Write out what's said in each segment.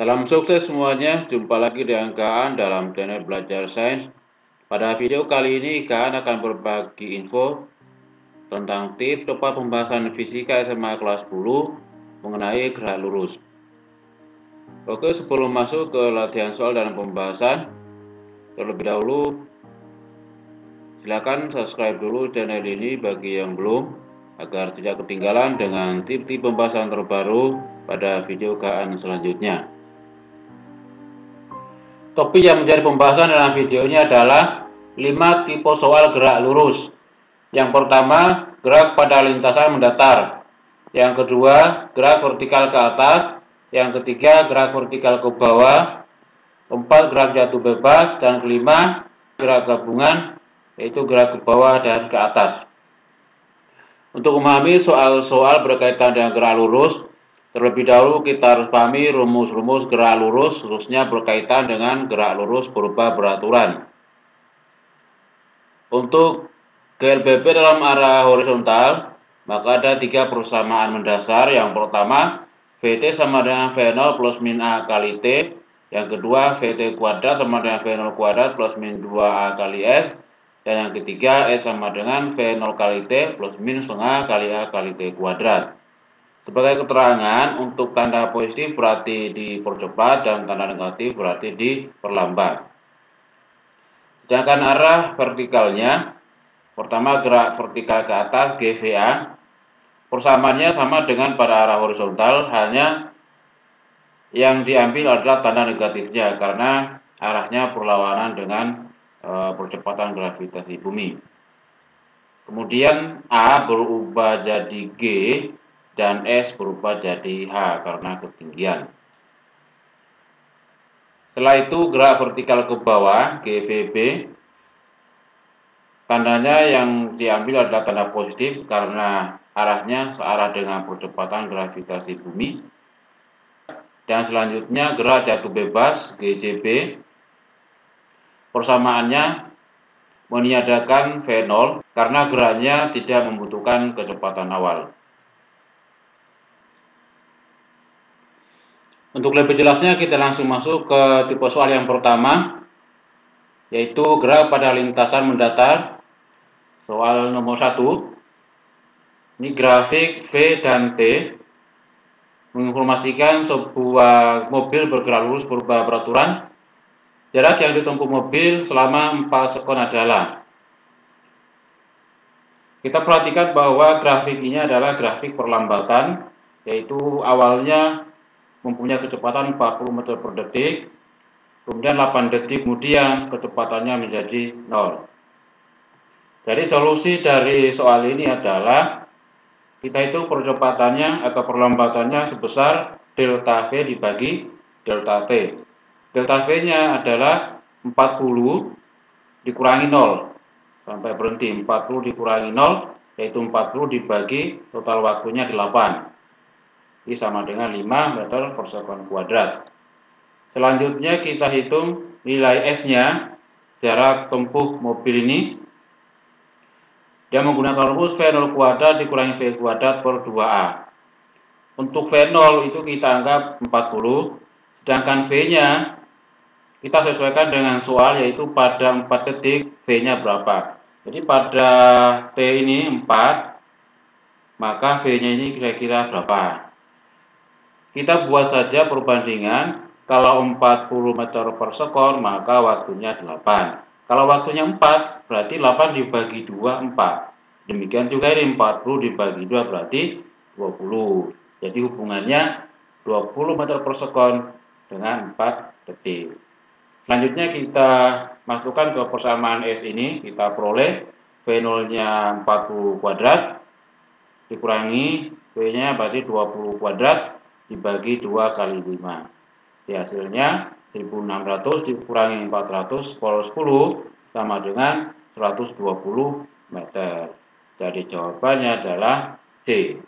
Salam sukses semuanya, jumpa lagi dengan Kaan dalam channel Belajar Sains. Pada video kali ini, Kaan akan berbagi info tentang tips cepat pembahasan fisika SMA kelas 10 mengenai gerak lurus. Oke, sebelum masuk ke latihan soal dan pembahasan, terlebih dahulu silakan subscribe dulu channel ini bagi yang belum, agar tidak ketinggalan dengan tips-tips pembahasan terbaru pada video Kaan selanjutnya. Topik yang menjadi pembahasan dalam video ini adalah 5 tipe soal gerak lurus. Yang pertama, gerak pada lintasan mendatar. Yang kedua, gerak vertikal ke atas. Yang ketiga, gerak vertikal ke bawah. Keempat, gerak jatuh bebas. Dan kelima, gerak gabungan, yaitu gerak ke bawah dan ke atas. Untuk memahami soal-soal berkaitan dengan gerak lurus, terlebih dahulu kita harus pahami rumus-rumus gerak lurus, khususnya berkaitan dengan gerak lurus berupa beraturan. Untuk GLBP dalam arah horizontal, maka ada 3 persamaan mendasar. Yang pertama, VT sama dengan V0 plus min A kali T. Yang kedua, VT kuadrat sama dengan V0 kuadrat plus min 2A kali S. Dan yang ketiga, S sama dengan V0 kali T plus min setengah kali A kali T kuadrat. Sebagai keterangan, untuk tanda positif berarti dipercepat dan tanda negatif berarti diperlambat. Sedangkan arah vertikalnya, pertama gerak vertikal ke atas GVA, persamaannya sama dengan pada arah horizontal, hanya yang diambil adalah tanda negatifnya karena arahnya berlawanan dengan percepatan gravitasi bumi. Kemudian A berubah jadi G dan S berubah jadi H karena ketinggian. Setelah itu gerak vertikal ke bawah GVB, tandanya yang diambil adalah tanda positif karena arahnya searah dengan percepatan gravitasi bumi. Dan selanjutnya gerak jatuh bebas GJB, persamaannya meniadakan V0 karena geraknya tidak membutuhkan kecepatan awal. Untuk lebih jelasnya kita langsung masuk ke tipe soal yang pertama, yaitu gerak pada lintasan mendatar. Soal nomor 1. Ini grafik V dan T menginformasikan sebuah mobil bergerak lurus berupa peraturan. Jarak yang ditempuh mobil selama 4 sekon adalah. Kita perhatikan bahwa grafik ini adalah grafik perlambatan, yaitu awalnya mempunyai kecepatan 40 meter per detik, kemudian 8 detik kemudian kecepatannya menjadi 0. Jadi solusi dari soal ini adalah kita hitung percepatannya atau perlambatannya sebesar delta V dibagi delta T. Delta V-nya adalah 40 dikurangi 0 sampai berhenti. 40 dikurangi 0 yaitu 40 dibagi total waktunya 8. Ini sama dengan 5 meter per sekon kuadrat. Selanjutnya kita hitung nilai S-nya, jarak tempuh mobil ini. Dia menggunakan rumus V0 kuadrat dikurangi V kuadrat per 2A. Untuk V0 itu kita anggap 40, sedangkan V-nya kita sesuaikan dengan soal, yaitu pada 4 detik V-nya berapa. Jadi pada T ini 4, maka V-nya ini kira-kira berapa. Kita buat saja perbandingan, kalau 40 meter per sekon maka waktunya 8. Kalau waktunya 4, berarti 8 dibagi 2, 4. Demikian juga ini 40 dibagi 2 berarti 20. Jadi hubungannya 20 meter per sekon dengan 4 detik. Selanjutnya kita masukkan ke persamaan S ini, kita peroleh V0-nya 40 kuadrat dikurangi V-nya berarti 20 kuadrat dibagi 2 kali 5. Di hasilnya 1600 dikurangi 400 per 10 sama dengan 120 meter. Jadi jawabannya adalah C.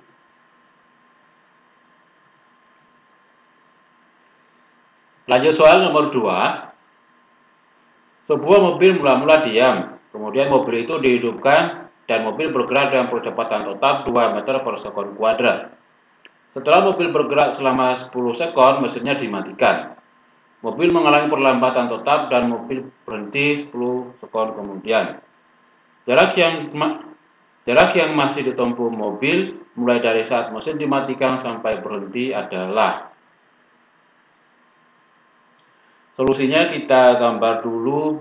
Lanjut soal nomor 2. Sebuah mobil mula-mula diam, kemudian mobil itu dihidupkan dan mobil bergerak dengan percepatan tetap 2 meter per sekon kuadrat. Setelah mobil bergerak selama 10 sekon, mesinnya dimatikan. Mobil mengalami perlambatan tetap dan mobil berhenti 10 sekon kemudian. Jarak yang masih ditempuh mobil mulai dari saat mesin dimatikan sampai berhenti adalah. Solusinya kita gambar dulu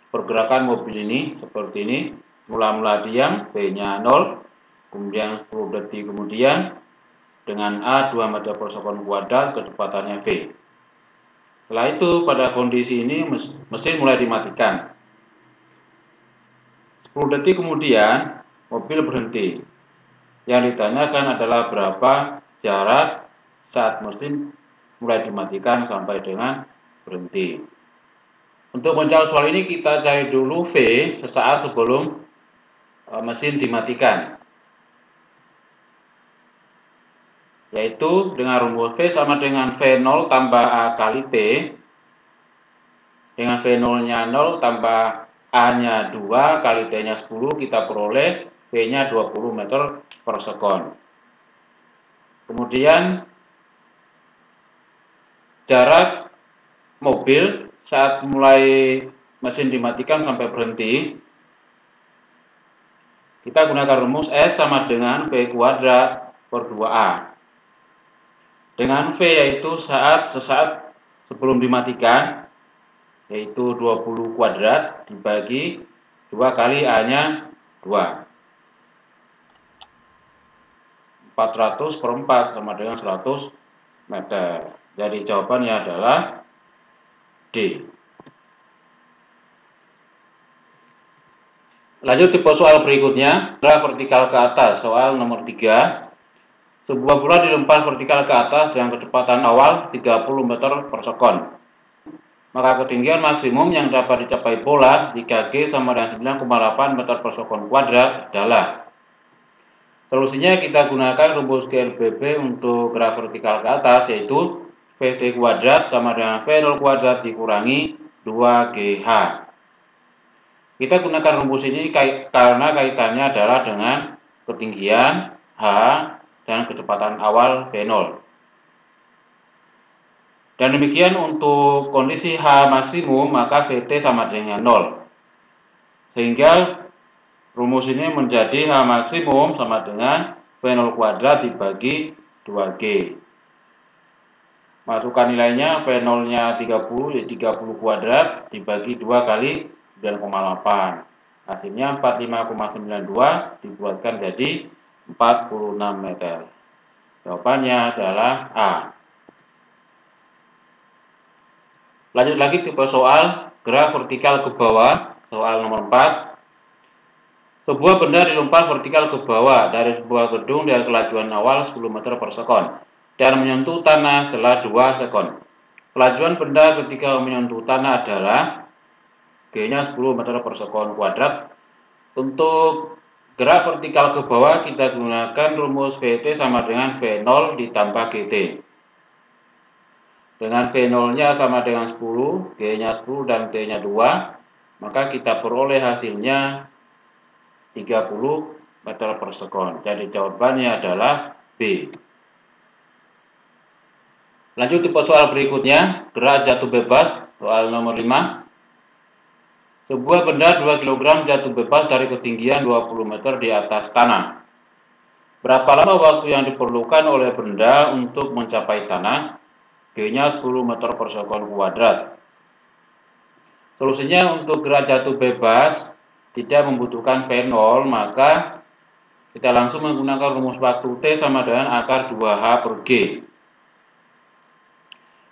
pergerakan mobil ini seperti ini. Mula-mula diam, V-nya 0, kemudian 10 detik kemudian dengan A 2 meter per sekon kuadrat, kecepatannya V. Setelah itu pada kondisi ini mesin mulai dimatikan. 10 detik kemudian mobil berhenti. Yang ditanyakan adalah berapa jarak saat mesin mulai dimatikan sampai dengan berhenti. Untuk menjawab soal ini kita cari dulu V sesaat sebelum mesin dimatikan. Yaitu dengan rumus V sama dengan V0 tambah A kali T. Dengan V0-nya 0 tambah A-nya 2 kali T-nya 10, kita peroleh V-nya 20 meter per sekon. Kemudian jarak mobil saat mulai mesin dimatikan sampai berhenti, kita gunakan rumus S sama dengan V kuadrat per 2A. Dengan V yaitu sesaat sebelum dimatikan, yaitu 20 kuadrat dibagi 2 kali A-nya 2. 400 per 4 sama dengan 100 meter. Jadi jawabannya adalah D. Lanjut tipe soal berikutnya, vertikal ke atas. Soal nomor 3. Sebuah bola dilempar vertikal ke atas dengan kecepatan awal 30 meter per sekon. Maka ketinggian maksimum yang dapat dicapai bola jika G sama dengan 9,8 meter per sekon kuadrat adalah. Solusinya kita gunakan rumus GLBB untuk gerak vertikal ke atas, yaitu VT kuadrat sama dengan V0 kuadrat dikurangi 2GH. Kita gunakan rumus ini karena kaitannya adalah dengan ketinggian H dan kecepatan awal V0. Dan demikian untuk kondisi H maksimum, maka VT sama dengan 0. Sehingga rumus ini menjadi H maksimum sama dengan V0 kuadrat dibagi 2G. Masukkan nilainya, V0-nya 30, jadi 30 kuadrat dibagi 2 kali 9,8. Hasilnya 45,92 dibuatkan jadi 46 meter. Jawabannya adalah A. Lanjut lagi tipe soal gerak vertikal ke bawah. Soal nomor 4. Sebuah benda dilempar vertikal ke bawah dari sebuah gedung dengan kelajuan awal 10 meter per sekon dan menyentuh tanah setelah 2 sekon. Kelajuan benda ketika menyentuh tanah adalah G-nya 10 meter per sekon kuadrat. Untuk gerak vertikal ke bawah kita gunakan rumus VT sama dengan V0 ditambah GT. Dengan V0-nya sama dengan 10, G-nya 10 dan T-nya 2, maka kita peroleh hasilnya 30 meter per sekon. Jadi jawabannya adalah B. Lanjut tipe soal berikutnya, gerak jatuh bebas. Soal nomor 5. Sebuah benda 2 kg jatuh bebas dari ketinggian 20 meter di atas tanah. Berapa lama waktu yang diperlukan oleh benda untuk mencapai tanah? G-nya 10 meter per sekon kuadrat. Solusinya untuk gerak jatuh bebas tidak membutuhkan V0, maka kita langsung menggunakan rumus waktu T sama dengan akar 2H per G.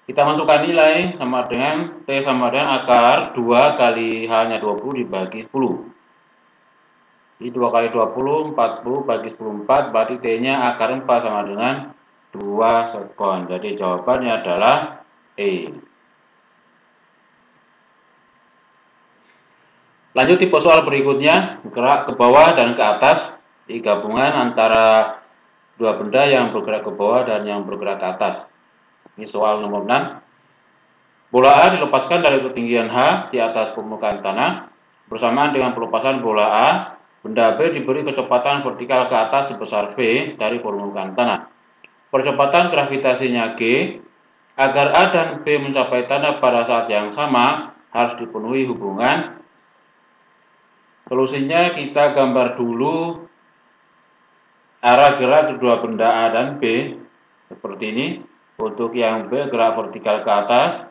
Kita masukkan nilai sama dengan T sama dengan akar 2 kali H-nya 20 dibagi 10. Jadi 2 kali 20, 40 bagi 10, 4, berarti T-nya akar 4 sama dengan 2 sekon. Jadi jawabannya adalah E. Lanjut tipe soal berikutnya, gerak ke bawah dan ke atas. Di gabungan antara dua benda yang bergerak ke bawah dan yang bergerak ke atas. Ini soal nomor 6. Bola A dilepaskan dari ketinggian H di atas permukaan tanah. Bersamaan dengan pelepasan bola A, benda B diberi kecepatan vertikal ke atas sebesar V dari permukaan tanah. percepatan gravitasinya G. Agar A dan B mencapai tanah pada saat yang sama, harus dipenuhi hubungan. Solusinya kita gambar dulu arah gerak kedua benda A dan B, seperti ini. Untuk yang B gerak vertikal ke atas,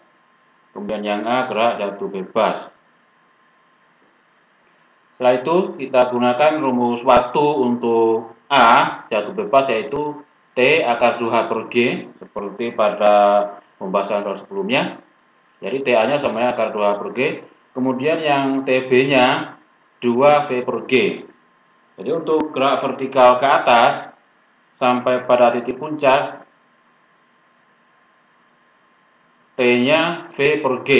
kemudian yang A gerak jatuh bebas. Setelah itu kita gunakan rumus waktu untuk A jatuh bebas, yaitu T akar 2H per G, seperti pada pembahasan sebelumnya. Jadi TA-nya sama akar 2H per G. Kemudian yang TB-nya 2V per G. Jadi untuk gerak vertikal ke atas sampai pada titik puncak, T-nya V per G,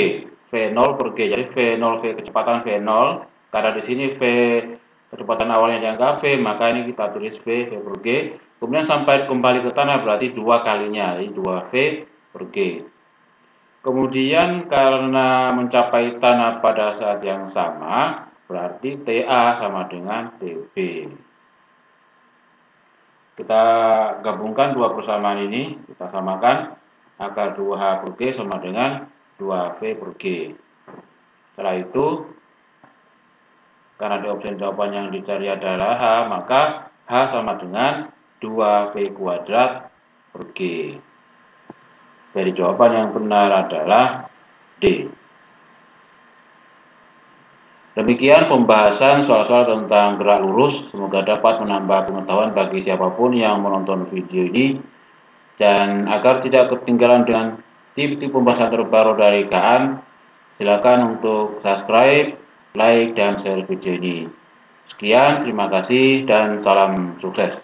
V0 per G. Jadi V0, V kecepatan V0. Karena di sini V kecepatan awalnya dianggap V, maka ini kita tulis V per G. Kemudian sampai kembali ke tanah berarti 2 kalinya, jadi 2V per G. Kemudian karena mencapai tanah pada saat yang sama, berarti TA sama dengan TB. Kita gabungkan dua persamaan ini, kita samakan. Akar 2H per G sama dengan 2V per G. Setelah itu, karena di opsi jawaban yang dicari adalah H, maka H sama dengan 2V kuadrat per G. Jadi jawaban yang benar adalah D. Demikian pembahasan soal-soal tentang gerak lurus. Semoga dapat menambah pengetahuan bagi siapapun yang menonton video ini. Dan agar tidak ketinggalan dengan tip-tip pembahasan terbaru dari KAN, silakan untuk subscribe, like, dan share video ini. Sekian, terima kasih, dan salam sukses.